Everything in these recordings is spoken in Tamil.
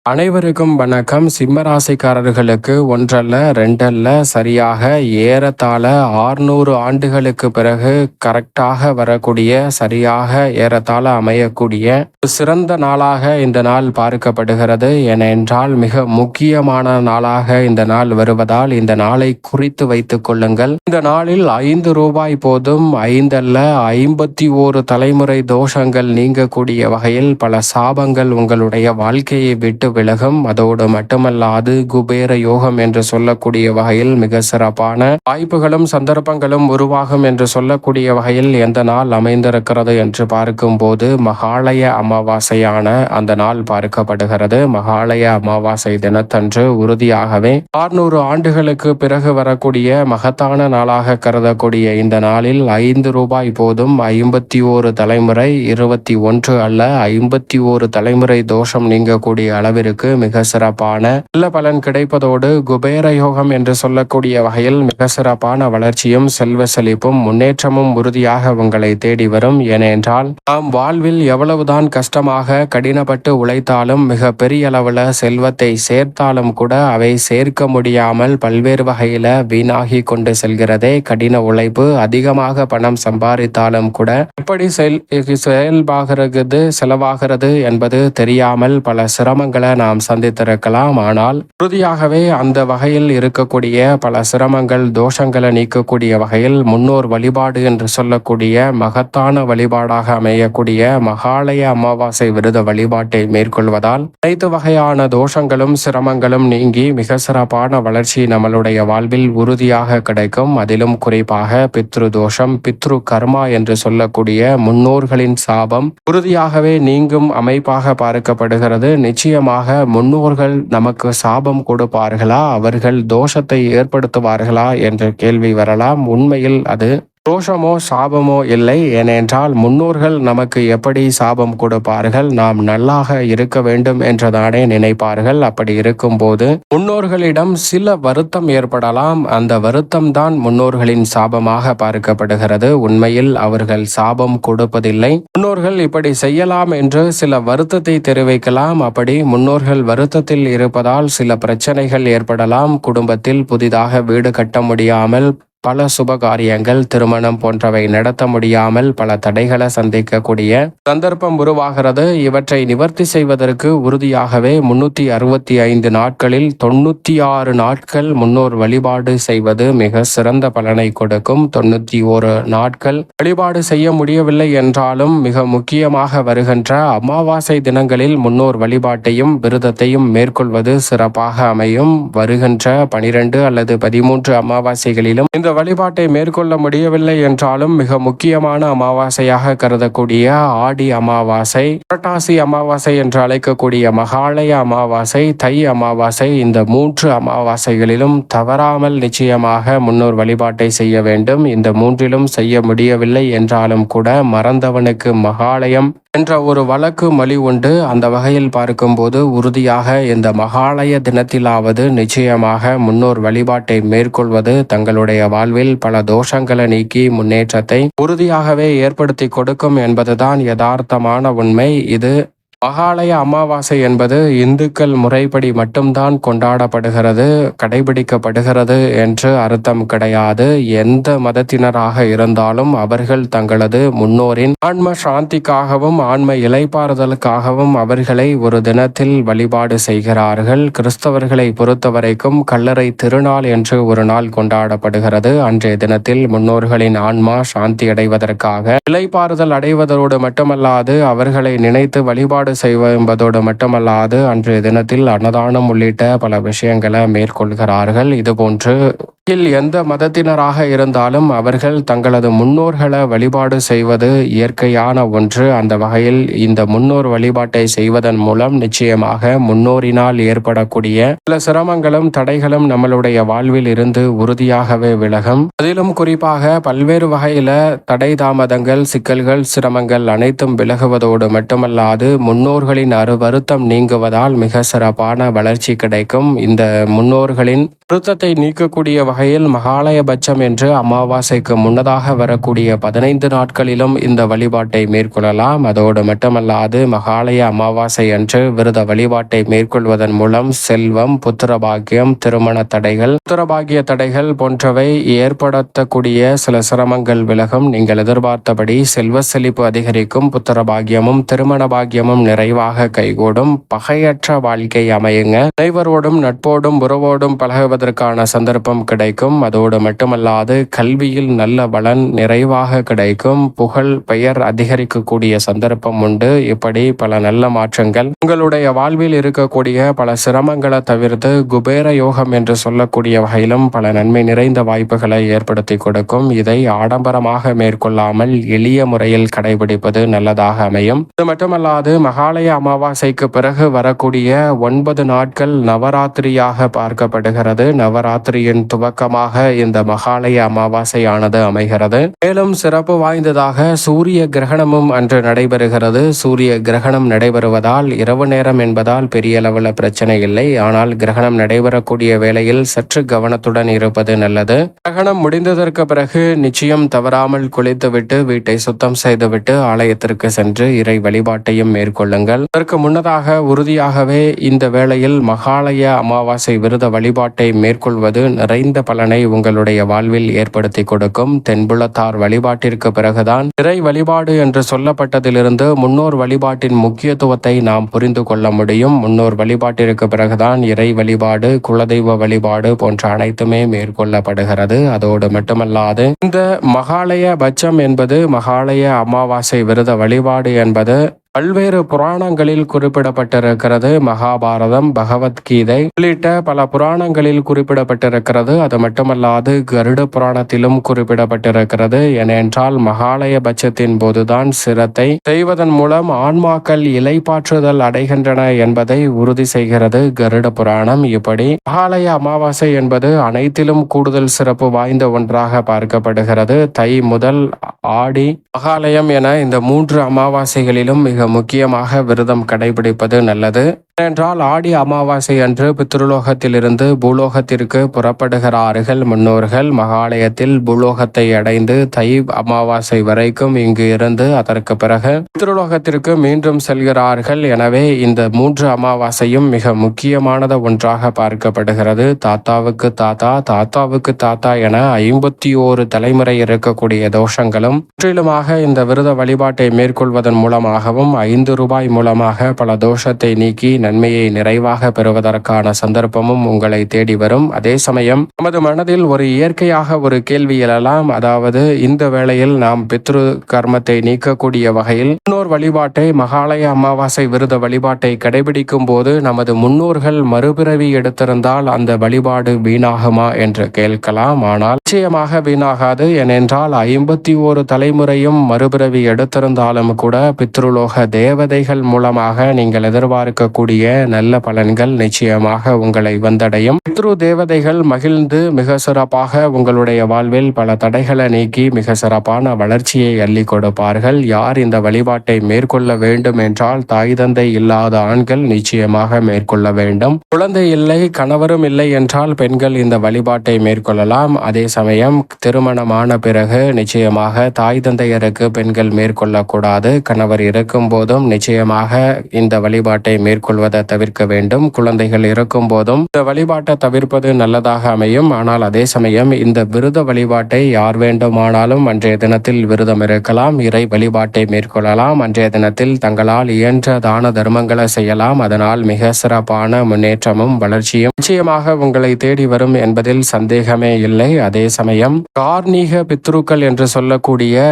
அனைவருக்கும் வணக்கம். சிம்ம ராசிக்காரர்களுக்கு ஒன்றல்ல ரெண்டல்ல சரியாக ஏறத்தாழ 600 ஆண்டுகளுக்கு பிறகு கரெக்டாக வரக்கூடிய சரியாக ஏறத்தாழ அமையக்கூடிய சிறந்த நாளாக இந்த நாள் பார்க்கப்படுகிறது. ஏனென்றால் மிக முக்கியமான நாளாக இந்த நாள் வருவதால் இந்த நாளை குறித்து வைத்துக் கொள்ளுங்கள். இந்த நாளில் 5 ரூபாய் போதும் 5 அல்ல 51 தலைமுறை தோஷங்கள் நீங்கக்கூடிய வகையில் பல சாபங்கள் உங்களுடைய வாழ்க்கையை விட்டு விலகும். அதோடு மட்டுமல்லாது குபேர யோகம் என்று சொல்லக்கூடிய வகையில் மிக சிறப்பான வாய்ப்புகளும் சந்தர்ப்பங்களும் உருவாகும் என்று சொல்லக்கூடிய வகையில் எந்த நாள் அமைந்திருக்கிறது என்று பார்க்கும் போது மகாலய அமாவாசையான அந்த நாள் பார்க்கப்படுகிறது. மகாலய அமாவாசை தினத்தன்று உறுதியாகவே 600 ஆண்டுகளுக்கு பிறகு வரக்கூடிய மகத்தான நாளாக கருதக்கூடிய இந்த நாளில் 5 ரூபாய் போதும் 51 தலைமுறை 21 அல்ல 51 தலைமுறை தோஷம் நீங்கக்கூடிய அளவிற்கு மிக சிறப்பான நல்ல பலன் கிடைப்பதோடு குபேர யோகம் என்று சொல்லக்கூடிய வகையில் மிக சிறப்பான வளர்ச்சியும் செல்வ செழிப்பும் முன்னேற்றமும் உறுதியாக உங்களை தேடி வரும். ஏனென்றால் நாம் வாழ்வில் எவ்வளவுதான் கஷ்டமாக கடினப்பட்டு உழைத்தாலும் மிக பெரிய அளவுல செல்வத்தை சேர்த்தாலும் கூட அவை சேர்க்க முடியாமல் பல்வேறு வகையில வீணாகி கொண்டு செல்கிறதே. கடின உழைப்பு அதிகமாக பணம் சம்பாதித்தாலும் கூட எப்படி செயல்பாகிறது செலவாகிறது என்பது தெரியாமல் பல சிரமங்களை நாம் சந்தித்திருக்கலாம். ஆனால் உறுதியாகவே அந்த வகையில் இருக்கக்கூடிய பல சிரமங்கள் தோஷங்களை நீக்கக்கூடிய வகையில் முன்னோர் வழிபாடு என்று சொல்லக்கூடிய மகத்தான வழிபாடாக அமையக்கூடிய மகாலய அமாவாசை விரத வழிபாட்டை மேற்கொள்வதால் அனைத்து வகையான தோஷங்களும் சிரமங்களும் நீங்கி மிக சிறப்பான வளர்ச்சி நம்மளுடைய வாழ்வில் உறுதியாக கிடைக்கும். அதிலும் குறிப்பாக பித்ரு தோஷம் பித்ரு கர்மா என்று சொல்லக்கூடிய முன்னோர்களின் சாபம் உறுதியாகவே நீங்கும் அமைப்பாக பார்க்கப்படுகிறது. நிச்சயமாக முன்னோர்கள் நமக்கு சாபம் கொடுப்பார்களா, அவர்கள் தோஷத்தை ஏற்படுத்துவார்களா என்ற கேள்வி வரலாம். உண்மையில் அது தோஷமோ சாபமோ இல்லை. ஏனென்றால் முன்னோர்கள் நமக்கு எப்படி சாபம் கொடுப்பார்கள், நாம் நல்லாக இருக்க வேண்டும் என்றுதானே நினைப்பார்கள். அப்படி இருக்கும்போது முன்னோர்களிடம் சில வருத்தம் ஏற்படலாம். அந்த வருத்தம் தான் முன்னோர்களின் சாபமாக பார்க்கப்படுகிறது. உண்மையில் அவர்கள் சாபம் கொடுப்பதில்லை. முன்னோர்கள் இப்படி செய்யலாம் என்று சில வருத்தத்தை தெரிவிக்கலாம். அப்படி முன்னோர்கள் வருத்தத்தில் இருப்பதால் சில பிரச்சனைகள் ஏற்படலாம். குடும்பத்தில் புதிதாக வீடு கட்ட முடியாமல் பல சுபகாரியங்கள் திருமணம் போன்றவை நடத்த முடியாமல் பல தடைகளை சந்திக்கக்கூடிய சந்தர்ப்பம் உருவாகிறது. இவற்றை நிவர்த்தி செய்வதற்கு உறுதியாகவே 365 நாட்களில் 96 நாட்கள் முன்னோர் வழிபாடு செய்வது மிக சிறந்த பலனை கொடுக்கும். 91 நாட்கள் வழிபாடு செய்ய முடியவில்லை என்றாலும் மிக முக்கியமாக வருகின்ற அமாவாசை தினங்களில் முன்னோர் வழிபாட்டையும் விரதத்தையும் மேற்கொள்வது சிறப்பாக அமையும். வருகின்ற 12 அல்லது 13 அமாவாசைகளிலும் இந்த வழிபாட்டை மேற்கொள்ள முடியவில்லை என்றாலும் மிக முக்கியமான அமாவாசையாக கருதக்கூடிய ஆடி அமாவாசை, புரட்டாசி அமாவாசை என்று அழைக்கக்கூடிய மகாலய அமாவாசை, தை அமாவாசை, இந்த 3 அமாவாசைகளிலும் தவறாமல் நிச்சயமாக முன்னோர் வழிபாட்டை செய்ய வேண்டும். இந்த 3லும் செய்ய முடியவில்லை என்றாலும் கூட மறந்தவனுக்கு மகாலயம் என்ற ஒரு வழக்கு மொழி உண்டு. அந்த வகையில் பார்க்கும்போது உறுதியாக இந்த மகாலய தினத்திலாவது நிச்சயமாக முன்னோர் வழிபாட்டை மேற்கொள்வது தங்களுடைய வாழ்வில் பல தோஷங்களை நீக்கி முன்னேற்றத்தை உறுதியாகவே ஏற்படுத்தி கொடுக்கும் என்பதுதான் யதார்த்தமான உண்மை. இது மகாலய அமாவாசை என்பது இந்துக்கள் முறைப்படி மட்டும்தான் கொண்டாடப்படுகிறது, கடைபிடிக்கப்படுகிறது என்று அர்த்தம் கிடையாது. எந்த மதத்தினராக இருந்தாலும் அவர்கள் தங்களது முன்னோரின் ஆன்ம சாந்திக்காகவும் ஆன்ம இலைப்பாறுதலுக்காகவும் அவர்களை ஒரு தினத்தில் வழிபாடு செய்கிறார்கள். கிறிஸ்தவர்களை பொறுத்தவரைக்கும் கல்லறை திருநாள் என்று ஒரு நாள் கொண்டாடப்படுகிறது. அன்றைய தினத்தில் முன்னோர்களின் ஆன்மா சாந்தி அடைவதற்காக இலைப்பாறுதல் அடைவதோடு மட்டுமல்லாது அவர்களை நினைத்து வழிபாடு செய்வதோடு மட்டுமல்லாது அன்றைய தினத்தில் அன்னதானம் உள்ளிட்ட பல விஷயங்களை மேற்கொள்கிறார்கள். இதுபோன்று எந்த மதத்தினராக இருந்தாலும் அவர்கள் தங்களது முன்னோர்களை வழிபாடு செய்வது இயற்கையான ஒன்று. அந்த வகையில் இந்த முன்னோர் வழிபாட்டை செய்வதன் மூலம் நிச்சயமாக முன்னோரினால் ஏற்படக்கூடிய சில சிரமங்களும் தடைகளும் நம்மளுடைய வாழ்வில் இருந்து உறுதியாகவே விலகும். அதிலும் குறிப்பாக பல்வேறு வகையில தடை தாமதங்கள் சிக்கல்கள் சிரமங்கள் அனைத்தும் விலகுவதோடு மட்டுமல்லாது முன்னோர்களின் வருத்தம் நீங்குவதால் மிக சிறப்பான வளர்ச்சி கிடைக்கும். இந்த முன்னோர்களின் வருத்தத்தை நீக்கக்கூடிய வகையில் மகாலயபட்சம் என்று அமாவாசைக்கு முன்னதாக வரக்கூடிய 15 நாட்களிலும் இந்த வழிபாட்டை மேற்கொள்ளலாம். அதோடு மட்டுமல்லாது மகாலய அமாவாசை அன்று விரத வழிபாட்டை மேற்கொள்வதன் மூலம் செல்வம், புத்திரபாகியம், திருமண தடைகள், புத்திரபாகிய தடைகள் போன்றவை ஏற்படுத்தக்கூடிய சில சிரமங்கள் விலகும். நீங்கள் எதிர்பார்த்தபடி செல்வ செழிப்பு அதிகரிக்கும், புத்திரபாகியமும் திருமண பாகியமும் நிறைவாக கைகூடும், பகையற்ற வாழ்க்கை அமையுங்க. அனைவரோடும் நட்போடும் உறவோடும் பழகுவதற்கான சந்தர்ப்பம் கிடைக்கும். அதோடு மட்டுமல்லாது கல்வியில் நல்ல பலன் நிறைவாக கிடைக்கும், புகழ் பெயர் அதிகரிக்கக்கூடிய சந்தர்ப்பம் உண்டு. இப்படி பல நல்ல மாற்றங்கள் உங்களுடைய வாழ்வில் இருக்கக்கூடிய பல சிரமங்களை தவிர்த்து குபேர யோகம் என்று சொல்லக்கூடிய வகையிலும் பல நன்மை நிறைந்த வாய்ப்புகளை ஏற்படுத்தி கொடுக்கும். இதை ஆடம்பரமாக மேற்கொள்ளாமல் எளிய முறையில் கடைபிடிப்பது நல்லதாக அமையும். இது மட்டுமல்லாது மகாலய அமாவாசைக்கு பிறகு வரக்கூடிய 9 நாட்கள் நவராத்திரியாக பார்க்கப்படுகிறது. நவராத்திரியின் துவக்கமாக இந்த மகாலய அமாவாசையானது அமைகிறது. மேலும் சிறப்பு வாய்ந்ததாக சூரிய கிரகணமும் அன்று நடைபெறுகிறது. சூரிய கிரகணம் நடைபெறுவதால் இரவு நேரம் என்பதால் பெரிய அளவில் பிரச்சனை இல்லை. ஆனால் கிரகணம் நடைபெறக்கூடிய வேளையில் சற்று கவனத்துடன் இருப்பது நல்லது. கிரகணம் முடிந்ததற்கு பிறகு நிச்சயம் தவறாமல் குளித்துவிட்டு வீட்டை சுத்தம் செய்துவிட்டு ஆலயத்திற்கு சென்று இறை வழிபாட்டையும் மேற்கொள்ளுங்கள். அதற்கு முன்னதாக உறுதியாகவே இந்த வேளையில் மகாலய அமாவாசை விரத வழிபாட்டை மேற்கொள்வது நிறைந்த பலனை உங்களுடைய வாழ்வில் ஏற்படுத்தி கொடுக்கும். தென்புலத்தார் வழிபாட்டிற்கு பிறகுதான் இறை வழிபாடு என்று சொல்லப்பட்டதிலிருந்து முன்னோர் வழிபாட்டின் முக்கியத்துவத்தை நாம் புரிந்து கொள்ள முடியும். முன்னோர் வழிபாட்டிற்கு பிறகுதான் இறை வழிபாடு, குலதெய்வ வழிபாடு போன்ற அனைத்துமே மேற்கொள்ளப்படுகிறது. அதோடு மட்டுமல்லாது இந்த மகாலய பட்சம் என்பது, மகாலய அமாவாசை விரத வழிபாடு என்பது பல்வேறு புராணங்களில் குறிப்பிடப்பட்டிருக்கிறது. மகாபாரதம், பகவத்கீதை உள்ளிட்ட பல புராணங்களில் குறிப்பிடப்பட்டிருக்கிறது. அது மட்டுமல்லாது கருட புராணத்திலும் குறிப்பிடப்பட்டிருக்கிறது. ஏனென்றால் மகாலய பட்சத்தின் போதுதான் சிரத்தை செய்வதன் மூலம் ஆன்மாக்கள் இலைப்பாற்றுதல் அடைகின்றன என்பதை உறுதி செய்கிறது கருட புராணம். இப்படி மகாலய அமாவாசை என்பது அனைத்திலும் கூடுதல் சிறப்பு வாய்ந்த ஒன்றாக பார்க்கப்படுகிறது. தை முதல் ஆடி, மகாலயம் என இந்த 3 அமாவாசைகளிலும் மிக முக்கியமாக விரதம் கடைபிடிப்பது நல்லது. ஏனென்றால் ஆடி அமாவாசை அன்று பித்ருலோகத்திலிருந்து பூலோகத்திற்கு புறப்படுகிறார்கள் முன்னோர்கள். மகாலயத்தில் பூலோகத்தை அடைந்து தை அமாவாசை வரைக்கும் இங்கு இருந்து அதற்கு பிறகு பித்ருலோகத்திற்கு மீண்டும் செல்கிறார்கள். எனவே இந்த 3 அமாவாசையும் மிக முக்கியமானது ஒன்றாக பார்க்கப்படுகிறது. தாத்தாவுக்கு தாத்தா, தாத்தாவுக்கு தாத்தா என 51 தலைமுறை இருக்கக்கூடிய தோஷங்களும் முற்றிலுமாக இந்த விரத வழிபாட்டை மேற்கொள்வதன் மூலமாகவும் 5 ரூபாய் மூலமாக பல தோஷத்தை நீக்கி நன்மையை நிறைவாக பெறுவதற்கான சந்தர்ப்பமும் உங்களை தேடி வரும். அதே சமயம் நமது மனதில் ஒரு இயற்கையாக ஒரு கேள்வி எழலாம். அதாவது இந்த வேளையில் நாம் பித்ரு கர்மத்தை நீக்கக்கூடிய வகையில் முன்னோர் வழிபாட்டை, மகாலய அமாவாசை விரத வழிபாட்டை கடைபிடிக்கும் போது நமது முன்னோர்கள் மறுபிறவி எடுத்திருந்தால் அந்த வழிபாடு வீணாகுமா என்று கேட்கலாம். ஆனால் நிச்சயமாக வீணாகாது. ஏனென்றால் 51 தலைமுறையும் மறுபிறவி எடுத்திருந்தாலும் கூட பித்ருலோக தேவதைகள் மூலமாக நீங்கள் எதிர்பார்க்கக்கூடிய நல்ல பலன்கள் நிச்சயமாக உங்களை வந்தடையும். பித்ரு தேவதைகள் மகிழ்ந்து மிக சிறப்பாக உங்களுடைய வாழ்வில் பல தடைகளை நீக்கி மிக சிறப்பான வளர்ச்சியை அள்ளி கொடுப்பார்கள். யார் இந்த வழிபாட்டை மேற்கொள்ள வேண்டும் என்றால் தாய் தந்தை இல்லாத ஆண்கள் நிச்சயமாக மேற்கொள்ள வேண்டும். குழந்தை இல்லை, கணவரும் இல்லை என்றால் பெண்கள் இந்த வழிபாட்டை மேற்கொள்ளலாம். அதே சமயம் திருமணமான பிறகு நிச்சயமாக தாய் தந்தையருக்கு பெண்கள் மேற்கொள்ளக்கூடாது. கணவர் இருக்கும் போதும் நிச்சயமாக இந்த வழிபாட்டை மேற்கொள்வதை தவிர்க்க வேண்டும். குழந்தைகள் இருக்கும் போதும் இந்த வழிபாட்டை தவிர்ப்பது நல்லதாக அமையும். ஆனால் அதே சமயம் இந்த விரத வழிபாட்டை யார் வேண்டுமானாலும் அன்றைய தினத்தில் விரதம் இருக்கலாம், இறை வழிபாட்டை மேற்கொள்ளலாம். அன்றைய தினத்தில் தங்களால் இயன்ற தான தர்மங்களை செய்யலாம். அதனால் மிக சிறப்பான முன்னேற்றமும் வளர்ச்சியும் நிச்சயமாக உங்களை தேடி வரும் என்பதில் சந்தேகமே இல்லை. அதே சமயம் கார்மீக பித்ருக்கள் என்று சொல்லக்கூடிய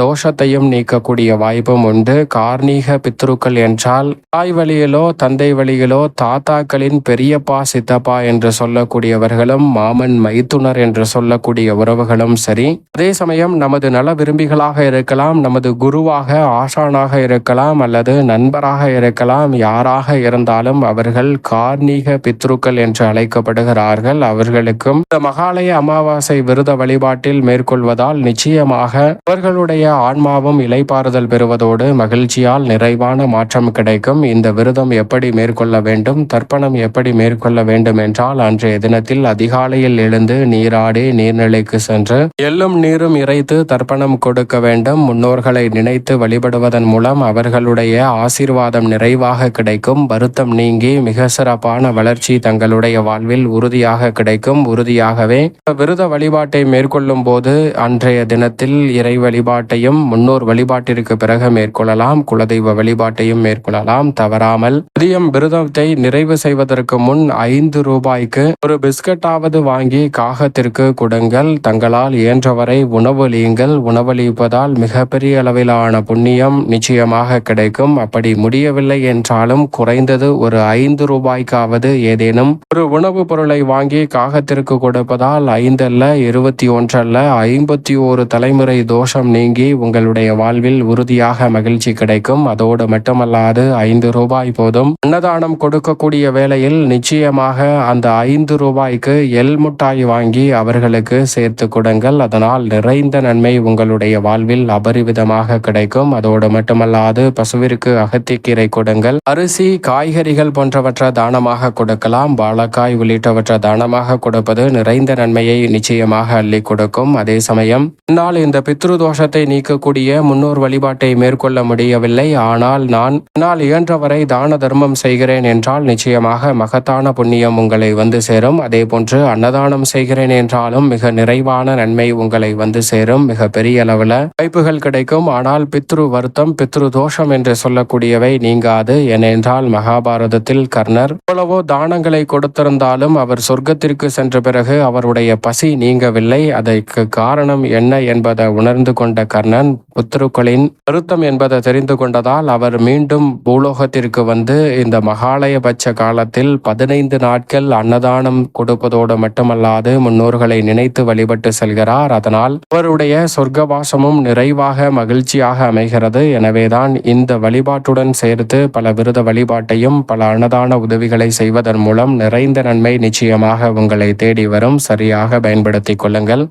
தோஷத்தையும் நீக்கக்கூடிய வாய்ப்பும் உண்டு. கார்மீக பித்ருக்கள் என்றால் தாய் வழியிலோ தந்தை வழியிலோ தாத்தாக்களின் பெரியப்பா, சித்தப்பா என்று சொல்லக்கூடியவர்களும் மாமன், மைத்துனர் என்று சொல்லக்கூடிய உறவுகளும் சரி. அதே சமயம் நமது நல விரும்பிகளாக இருக்கலாம், நமது குருவாக, ஆசானாக இருக்கலாம், அல்லது நண்பராக இருக்கலாம். யாராக இருந்தாலும் அவர்கள் கார்மீக பித்ருக்கள் என்று அழைக்கப்படுகிறார்கள். அவர்களுக்கும் இந்த மகாலய அமாவாசை விரத வழிபாட்டில் மேற்கொள்வதால் நிச்சயமாக அவர்களுடைய ஆன்மாவும் இலைப்பாறுதல் பெறுவதோடு மகிழ்ச்சியால் நிறைவான மாற்றம் கிடைக்கும். இந்த விரதம் எப்படி எப்படி மேற்கொள்ள வேண்டும்? தர்ப்பணம் எப்படி மேற்கொள்ள வேண்டும் என்றால், அன்றைய தினத்தில் அதிகாலையில் எழுந்து நீராடி நீர்நிலைக்கு சென்று எள்ளும் நீரும் இறைத்து தர்ப்பணம் கொடுக்க வேண்டும். முன்னோர்களை நினைத்து வழிபடுவதன் மூலம் அவர்களுடைய ஆசீர்வாதம் நிறைவாக கிடைக்கும். வருத்தம் நீங்கி மிக சிறப்பான வளர்ச்சி தங்களுடைய வாழ்வில் உறுதியாக கிடைக்கும். உறுதியாகவே விரத வழிபாட்டை மேற்கொள்ளும் போது அன்றைய தினத்தில் இறை வழிபாட்டையும் முன்னோர் வழிபாட்டிற்கு பிறகு மேற்கொள்ளலாம். குலதெய்வ வழிபாட்டையும் மேற்கொள்ளலாம். தவறாமல் மதியம் விரதத்தை நிறைவு செய்வதற்கு முன் 5 ரூபாய்க்கு ஒரு பிஸ்கட்டாவது வாங்கி காகத்திற்கு கொடுங்கள். தங்களால் இயன்றவரை உணவளியுங்கள். உணவளிப்பதால் மிகப்பெரிய அளவிலான புண்ணியம் நிச்சயமாக கிடைக்கும். அப்படி முடியவில்லை என்றாலும் குறைந்தது ஒரு 5 ரூபாய்க்காவது ஏதேனும் ஒரு உணவுப் பொருளை வாங்கி காகத்திற்கு கொடுப்பதால் 5 அல்ல, 21 அல்ல, 51 தலைமுறை தோஷம் நீங்கி உங்களுடைய வாழ்வில் உறுதியாக மகிழ்ச்சி கிடைக்கும். அதோடு மட்டுமல்லாது 5 ரூபாய் போதும். அன்னதானம் கொடுக்கக்கூடிய வேளையில் நிச்சயமாக அந்த 5 ரூபாய்க்கு எள் முட்டாய் வாங்கி அவர்களுக்கு சேர்த்து கொடுங்கள். அதனால் நிறைந்த நன்மை உங்களுடைய வாழ்வில் அபரிவிதமாக கிடைக்கும். அதோடு மட்டுமல்லாது பசுவிற்கு அகத்திக்கீரை கொடுங்கள். அரிசி, காய்கறிகள் போன்றவற்றை தானமாக கொடுக்கலாம். வாழைக்காய் உள்ளிட்டவற்றை தானமாக கொடுப்பது நிறைந்த நன்மையை நிச்சயமாக அள்ளி கொடுக்கும். அதே சமயம் என்னால் இந்த பித்ரு தோஷத்தை நீக்கக்கூடிய முன்னோர் வழிபாட்டை மேற்கொள்ள முடியவில்லை, ஆனால் நான் என்னால் இயன்றவரை தான தர்மம் செய்கிறேன் என்றால் நிச்சயமாக மகத்தான புண்ணியம் உங்களை வந்து சேரும். அதே போன்று அன்னதானம் செய்கிறேன் என்றாலும் மிக நிறைவான நன்மை உங்களை வந்து சேரும். மிக பெரிய அளவில் வாய்ப்புகள் கிடைக்கும். ஆனால் பித்ரு வருத்தம், பித்ரு தோஷம் என்று சொல்லக்கூடியவை நீங்காது. ஏனென்றால் மகாபாரதத்தில் கர்ணர் எவ்வளவோ தானங்களை கொடுத்திருந்தாலும் அவர் சொர்க்கத்திற்கு சென்ற பிறகு அவருடைய பசி நீங்கவில்லை. அதற்கு காரணம் என்ன என்பதை உணர்ந்து கொண்ட கர்ணன் புத்திருக்களின் வருத்தம் என்பதை தெரிந்து கொண்டதால் அவர் மீண்டும் பூலோகத்திற்கு வந்து இந்த மகாலயபட்ச காலத்தில் 15 நாட்கள் அன்னதானம் கொடுப்பதோடு மட்டுமல்லாது முன்னோர்களை நினைத்து வழிபட்டு செல்கிறார். அதனால் அவருடைய சொர்க்கவாசமும் நிறைவாக மகிழ்ச்சியாக அமைகிறது. எனவேதான் இந்த வழிபாட்டுடன் சேர்த்து பல விரத வழிபாட்டையும் பல அன்னதான உதவிகளை செய்வதன் மூலம் நிறைந்த நன்மை நிச்சயமாக உங்களை தேடி வரும். சரியாக பயன்படுத்திக் கொள்ளுங்கள்.